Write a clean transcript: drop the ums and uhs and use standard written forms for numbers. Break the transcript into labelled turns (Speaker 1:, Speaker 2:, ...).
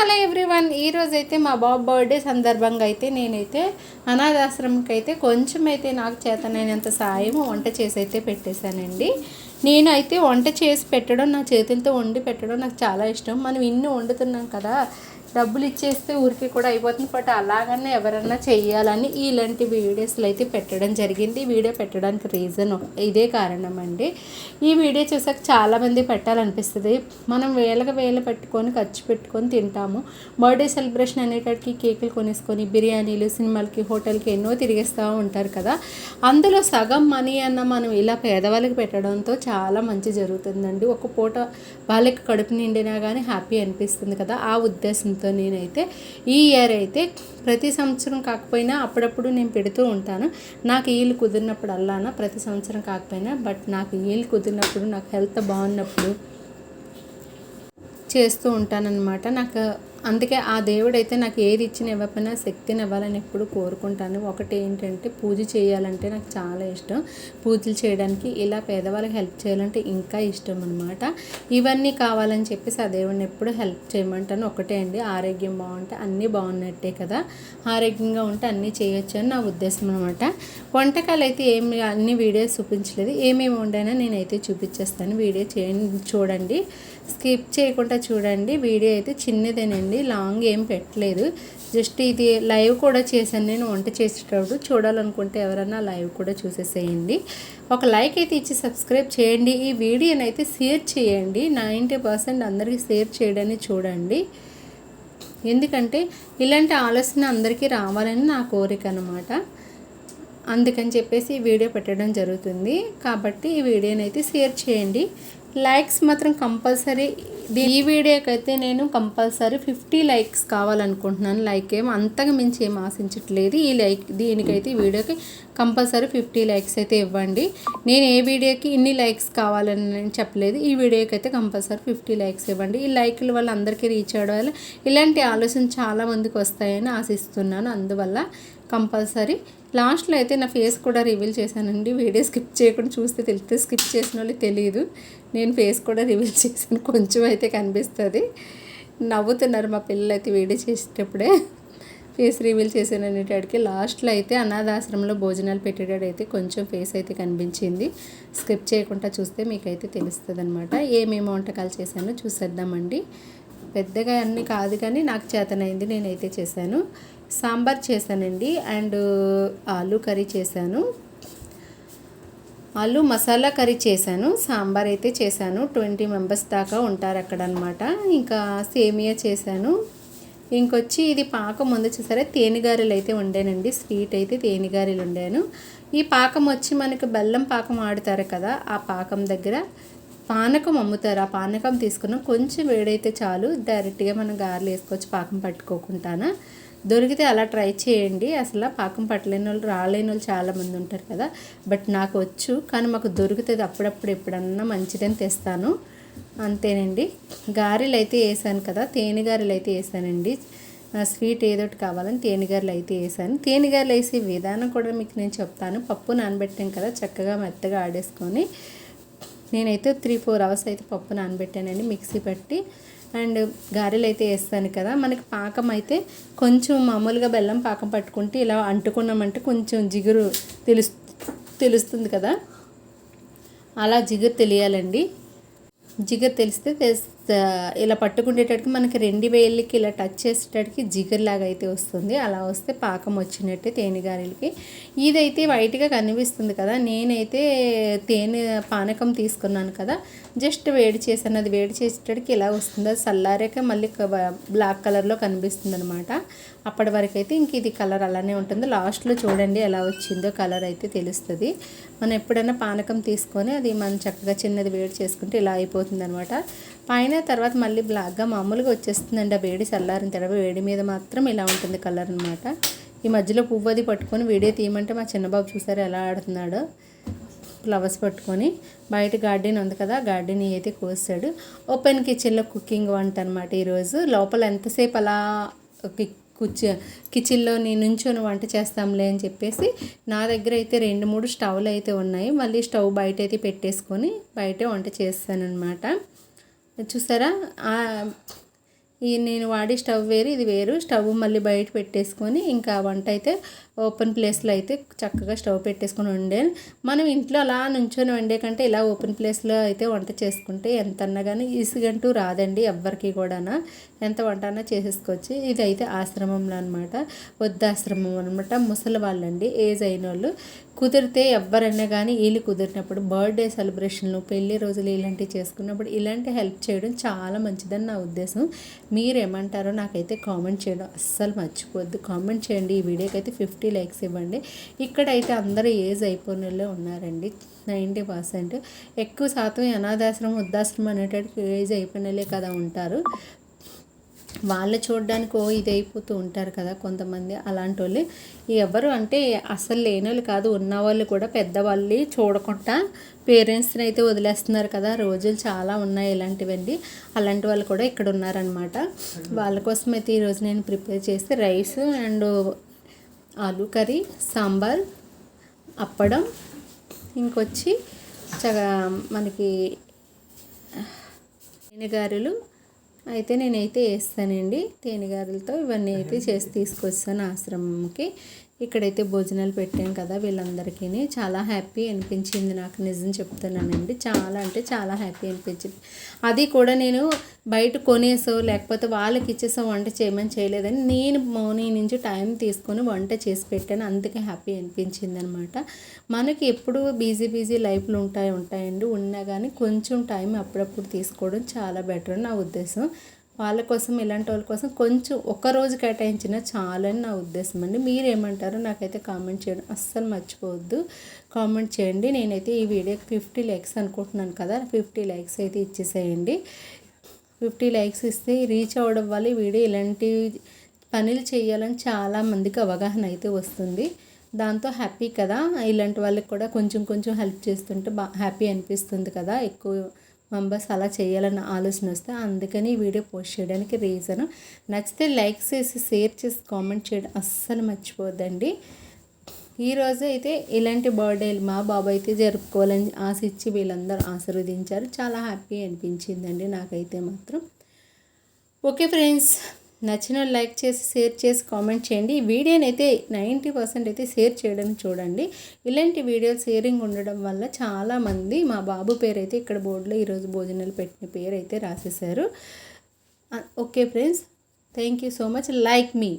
Speaker 1: Hello everyone. ఈరోజైతే మా బాబు birthday సందర్భంగా అయితే నేనైతే అనాథాశ్రమంకి అయితే కొంచెం అయితే నాకు చేతనైనంత సాయం వంట చేసి అయితే పెట్టేశానండి. నేనైతే వంట చేసి పెట్టడం, నా చేతులతో వండి పెట్టడం నాకు చాలా ఇష్టం. మనం ఇన్ని వండుతున్నాం కదా, డబ్బులు ఇచ్చేస్తే ఊరికి కూడా అయిపోతుంది. బట్ అలాగనే ఎవరన్నా చెయ్యాలని ఇలాంటి వీడియోస్లో అయితే పెట్టడం జరిగింది. వీడియో పెట్టడానికి రీజన్ ఇదే కారణం అండి. ఈ వీడియో చూసాక చాలామంది పెట్టాలనిపిస్తుంది. మనం వేలు పెట్టుకొని ఖర్చు పెట్టుకొని తింటాము. బర్త్డే సెలబ్రేషన్ అనేటట్టుకి కేకులు కొనేసుకొని బిర్యానీలు, సినిమాలకి, హోటల్కి ఎన్నో తిరిగేస్తూ ఉంటారు కదా. అందులో సగం మనీ అన్న మనం ఇలా పేదవాళ్ళకి పెట్టడంతో చాలా మంచి జరుగుతుందండి. ఒక పూట వాళ్ళకి కడుపు నిండినా కానీ హ్యాపీ అనిపిస్తుంది కదా. ఆ ఉద్దేశంతో నేనైతే ఈ ఇయర్ అయితే ప్రతి సంవత్సరం కాకపోయినా అప్పుడప్పుడు నేను పెడుతూ ఉంటాను. నాకు వీలు కుదిరినప్పుడు అల్లానా, ప్రతి సంవత్సరం కాకపోయినా బట్ నాకు వీలు కుదిరినప్పుడు, నాకు హెల్త్ బాగున్నప్పుడు చేస్తూ ఉంటానన్నమాట. నాకు అందుకే ఆ దేవుడైతే నాకు ఏది ఇచ్చిన ఇవ్వకపోయినా శక్తిని ఇవ్వాలని ఎప్పుడు కోరుకుంటాను. ఒకటి ఏంటంటే పూజ చేయాలంటే నాకు చాలా ఇష్టం. పూజలు చేయడానికి, ఇలా పేదవాళ్ళకి హెల్ప్ చేయాలంటే ఇంకా ఇష్టం అనమాట. ఇవన్నీ కావాలని చెప్పేసి ఆ దేవుడిని ఎప్పుడు హెల్ప్ చేయమంటాను. ఒకటే అండి, ఆరోగ్యం బాగుంటే అన్నీ బాగున్నట్టే కదా. ఆరోగ్యంగా ఉంటే అన్నీ చేయొచ్చు అని నా ఉద్దేశం అనమాట. వంటకాలు అయితే అన్ని వీడియోస్ చూపించలేదు. ఏమేమి వండానో నేనైతే చూపించేస్తాను. వీడియో చూడండి, స్కిప్ చేయకుండా చూడండి. వీడియో అయితే చిన్నదేనండి, లాంగ్ ఏం పెట్టలేదు. జస్ట్ ఇది లైవ్ కూడా చేశాను నేను వంట చేసేటప్పుడు. చూడాలనుకుంటే ఎవరన్నా లైవ్ కూడా చూసేసేయండి. ఒక లైక్ అయితే ఇచ్చి సబ్స్క్రైబ్ చేయండి. ఈ వీడియోని అయితే షేర్ చేయండి. 90% అందరికీ షేర్ చేయడాన్ని చూడండి. ఎందుకంటే ఇలాంటి ఆలోచన అందరికీ రావాలని నా కోరిక అనమాట. అందుకని చెప్పేసి ఈ వీడియో పెట్టడం జరుగుతుంది. కాబట్టి ఈ వీడియోని అయితే షేర్ చేయండి. లైక్స్ మాత్రం కంపల్సరీ. ఈ వీడియోకి అయితే నేను కంపల్సరీ 50 లైక్స్ కావాలనుకుంటున్నాను. లైక్ ఏం అంతగా మించి ఏం ఆశించట్లేదు. దీనికైతే ఈ వీడియోకి కంపల్సరీ 50 లైక్స్ అయితే ఇవ్వండి. నేను ఏ వీడియోకి ఇన్ని లైక్స్ కావాలని నేను చెప్పలేదు. ఈ వీడియోకి అయితే కంపల్సరీ 50 లైక్స్ ఇవ్వండి. ఈ లైక్ల వల్ల అందరికీ రీచ్ అవ్వడం వల్ల ఇలాంటి ఆలోచన చాలామందికి వస్తాయని ఆశిస్తున్నాను. అందువల్ల కంపల్సరీ లాస్ట్లో అయితే నా ఫేస్ కూడా రివీల్ చేశానండి. వీడియో స్కిప్ చేయకుండా చూస్తే తెలిస్తే, స్కిప్ చేసిన వాళ్ళు తెలియదు. నేను ఫేస్ కూడా రివీల్ చేశాను. కొంచెం అయితే కనిపిస్తుంది. నవ్వుతున్నారు మా పిల్లలు అయితే వీడియో చేసేటప్పుడే. ఫేస్ రివీల్ చేశాను అనేటాడికి లాస్ట్లో అయితే అనాథాశ్రమంలో భోజనాలు పెట్టేటైతే కొంచెం ఫేస్ అయితే కనిపించింది. స్కిప్ చేయకుండా చూస్తే మీకైతే తెలుస్తుంది అనమాట. ఏమేమి వంటకాలు చేశానో చూసేద్దామండి. పెద్దగా అన్నీ కాదు కానీ నాకు చేతనైంది నేనైతే చేశాను. సాంబార్ చేశానండి, అండ్ ఆలు కర్రీ చేశాను, ఆలు మసాలా కర్రీ చేశాను, సాంబార్ అయితే చేశాను. 20 మెంబర్స్ దాకా ఉంటారు అక్కడ అనమాట. ఇంకా సేమియా చేశాను. ఇంకొచ్చి ఇది పాకం ముందు చూసారా, తేనెగారెలు అయితే వండానండి. స్వీట్ అయితే తేనెగారెలు వండాను. ఈ పాకం వచ్చి మనకి బెల్లం పాకం ఆడుతారు కదా, ఆ పాకం దగ్గర పానకం అమ్ముతారు. ఆ పానకం తీసుకున్నాం. కొంచెం వేడైతే చాలు, డైరెక్ట్గా మనం గారెలు వేసుకోవచ్చు పాకం పట్టుకోకుండానా. దొరికితే అలా ట్రై చేయండి. అసలు పాకం పట్టలేని వాళ్ళు, రాలేని వాళ్ళు చాలామంది ఉంటారు కదా. బట్ నాకు వచ్చు, కానీ మాకు దొరుకుతుంది అప్పుడప్పుడు. ఎప్పుడన్నా మంచిదని తెస్తాను, అంతేనండి. గారెలు అయితే వేసాను కదా, తేనెగారెలు అయితే వేసానండి. స్వీట్ ఏదోటి కావాలని తేనెగారెలు అయితే వేసాను. తేనెగారెలు వేసే విధానం కూడా మీకు నేను చెప్తాను. పప్పు నానబెట్టాం కదా, చక్కగా మెత్తగా ఆడేసుకొని నేనైతే 3-4 అవర్స్ అయితే పప్పు నానబెట్టానండి మిక్సీ పట్టి. అండ్ గారెలు అయితే వేస్తాను కదా. మనకి పాకం అయితే కొంచెం మామూలుగా బెల్లం పాకం పట్టుకుంటే ఇలా అంటుకున్నామంటే కొంచెం జిగురు తెలుస్తుంది కదా, అలా జిగురు తెలియాలండి. జిగురు తెలిస్తే ఇలా పట్టుకునేటట్టుకి మనకి 2 వేళ్ళకి ఇలా టచ్ చేసేటట్టుకి జిగురులాగా అయితే వస్తుంది. అలా వస్తే పాకం వచ్చినట్టే తేనెగారెలకి. ఇదైతే వైట్గా కనిపిస్తుంది కదా, నేనైతే తేనె పానకం తీసుకున్నాను కదా, జస్ట్ వేడి చేశాను. అది వేడి చేసేటట్టుకి ఇలా వస్తుంది. అది చల్లారాక మళ్ళీ బ్లాక్ కలర్లో కనిపిస్తుంది అనమాట. అప్పటి వరకు అయితే ఇంక ఇది కలర్ అలానే ఉంటుంది. లాస్ట్లో చూడండి ఎలా వచ్చిందో కలర్ అయితే తెలుస్తుంది. మనం ఎప్పుడైనా పానకం తీసుకొని అది మనం చక్కగా చిన్నది వేడి చేసుకుంటే ఇలా అయిపోతుంది అనమాట. పైన తర్వాత మళ్ళీ బ్లాక్గా మామూలుగా వచ్చేస్తుందండి. ఆ వేడి చల్లారిన తర్వాత వేడి మీద మాత్రం ఇలా ఉంటుంది కలర్ అనమాట. ఈ మధ్యలో పువ్వు అది పట్టుకొని వీడియో తీయమంటే మా చిన్నబాబు చూసారు ఎలా ఆడుతున్నాడో, ఫ్లవర్స్ పట్టుకొని. బయట గార్డెన్ ఉంది కదా, గార్డెన్ అయితే కోసాడు. ఓపెన్ కిచెన్లో కుకింగ్ వంట అనమాట ఈరోజు. లోపల ఎంతసేపు అలా కిచెన్లో నుంచొని వంట చేస్తాంలే అని చెప్పేసి నా దగ్గర అయితే 2-3 స్టవ్లు అయితే ఉన్నాయి. మళ్ళీ స్టవ్ బయట అయితే పెట్టేసుకొని బయటే వంట చేస్తానన్నమాట. చూసారా, ఈ నేను వాడే స్టవ్ వేరు, ఇది వేరు. స్టవ్ మళ్ళీ బయట పెట్టేసుకొని ఇంకా వంట అయితే ఓపెన్ ప్లేస్లో అయితే చక్కగా స్టవ్ పెట్టేసుకొని వండాను. మనం ఇంట్లో అలా నుంచొని వండే కంటే ఇలా ఓపెన్ ప్లేస్లో అయితే వంట చేసుకుంటే ఎంత అన్నా కానీ ఇసుగంటూ రాదండి ఎవ్వరికి కూడా. ఎంత వంట అన్నా చేసేసుకోవచ్చు. ఇది అయితే ఆశ్రమంలో అనమాట, వృద్ధాశ్రమం అనమాట. ముసలి వాళ్ళండి, ఏజ్ అయిన వాళ్ళు. కుదిరితే ఎవ్వరన్నా కానీ వీళ్ళు కుదిరినప్పుడు బర్త్డే సెలబ్రేషన్లు, పెళ్లి రోజులు ఇలాంటివి చేసుకున్నప్పుడు ఇలాంటి హెల్ప్ చేయడం చాలా మంచిదని నా ఉద్దేశం. మీరేమంటారో నాకైతే కామెంట్ చేయడం అస్సలు మర్చిపోద్దు. కామెంట్ చేయండి. ఈ వీడియోకి అయితే 50 లైక్స్ ఇవ్వండి. ఇక్కడైతే అందరూ ఏజ్ అయిపోయిన వాళ్ళే ఉన్నారండి, 90%. ఎక్కువ శాతం అనాథాశ్రమం, వృద్ధాశ్రమం అనేటట్టు ఏజ్ అయిపోయిన వాళ్ళే కదా ఉంటారు. వాళ్ళు చూడడానికి ఇది అయిపోతూ ఉంటారు కదా కొంతమంది. అలాంటి వాళ్ళు ఎవరు అంటే అసలు లేని వాళ్ళు కాదు, ఉన్నవాళ్ళు కూడా పెద్దవాళ్ళు చూడకుండా పేరెంట్స్ని అయితే వదిలేస్తున్నారు కదా. రోజులు చాలా ఉన్నాయి ఇలాంటివండి. అలాంటి వాళ్ళు కూడా ఇక్కడ ఉన్నారనమాట. వాళ్ళ కోసం అయితే ఈరోజు నేను ప్రిపేర్ చేస్తే rice and aloo curry, sambar, appadam, ఇంకొచ్చి మనకి తేనెగారెలు అయితే నేనైతే వేస్తానండి. తేనెగారెలతో ఇవన్నీ అయితే చేసి తీసుకొస్తాను ఆశ్రమంకి. ఇక్కడైతే భోజనాలు పెట్టాను కదా వీళ్ళందరికీ. చాలా హ్యాపీ అనిపించింది నాకు, నిజం చెప్తున్నానండి. చాలా అంటే చాలా హ్యాపీ అనిపించింది. అది కూడా నేను బయట కొనేసో లేకపోతే వాళ్ళకి ఇచ్చేసో వంట చేయమని చేయలేదని నేను మార్నింగ్ నుంచి టైం తీసుకొని వంట చేసి పెట్టాను. అందుకే హ్యాపీ అనిపించింది అనమాట. మనకి ఎప్పుడు బిజీ లైఫ్లు ఉంటాయండి. ఉన్నా కానీ కొంచెం టైం అప్పుడప్పుడు తీసుకోవడం చాలా బెటర్ నా ఉద్దేశం. వాళ్ళ కోసం, ఇలాంటి వాళ్ళ కోసం కొంచెం ఒక్కరోజు కేటాయించిన చాలని నా ఉద్దేశం అండి. మీరేమంటారో నాకైతే కామెంట్ చేయడం అస్సలు మర్చిపోవద్దు. కామెంట్ చేయండి. నేనైతే ఈ వీడియోకి 50 లైక్స్ అనుకుంటున్నాను కదా, 50 లైక్స్ అయితే ఇచ్చేసేయండి. 50 లైక్స్ ఇస్తే రీచ్ అవ్వడం వల్ల ఈ వీడియో ఇలాంటి పనులు చేయాలని చాలామందికి అవగాహన అయితే వస్తుంది. దాంతో హ్యాపీ కదా. ఇలాంటి వాళ్ళకి కూడా కొంచెం హెల్ప్ చేస్తుంటే హ్యాపీ అనిపిస్తుంది కదా. ఎక్కువ మెంబర్స్ అలా చేయాలన్న ఆలోచన వస్తే అందుకని ఈ వీడియో పోస్ట్ చేయడానికి రీజన్. నచ్చితే లైక్ చేసి, షేర్ చేసి, కామెంట్ చేయడం అస్సలు మర్చిపోద్దండి. ఈరోజు అయితే ఇలాంటి బర్త్డేలు మా బాబు అయితే జరుపుకోవాలని ఆశించి వీళ్ళందరూ ఆశీర్వదించారు. చాలా హ్యాపీ అనిపించిందండి నాకైతే మాత్రం. ఓకే ఫ్రెండ్స్, నచ్చిన లైక్ చేసి, షేర్ చేసి, కామెంట్ చేయండి. ఈ వీడియోని అయితే 90% అయితే షేర్ చేయడానికి చూడండి. ఇలాంటి వీడియో షేరింగ్ ఉండడం వల్ల చాలామంది మా బాబు పేరు అయితే ఇక్కడ బోర్డులో ఈరోజు భోజనాలు పెట్టిన పేరు అయితే రాసేశారు. Okay friends, thank you so much. Like me.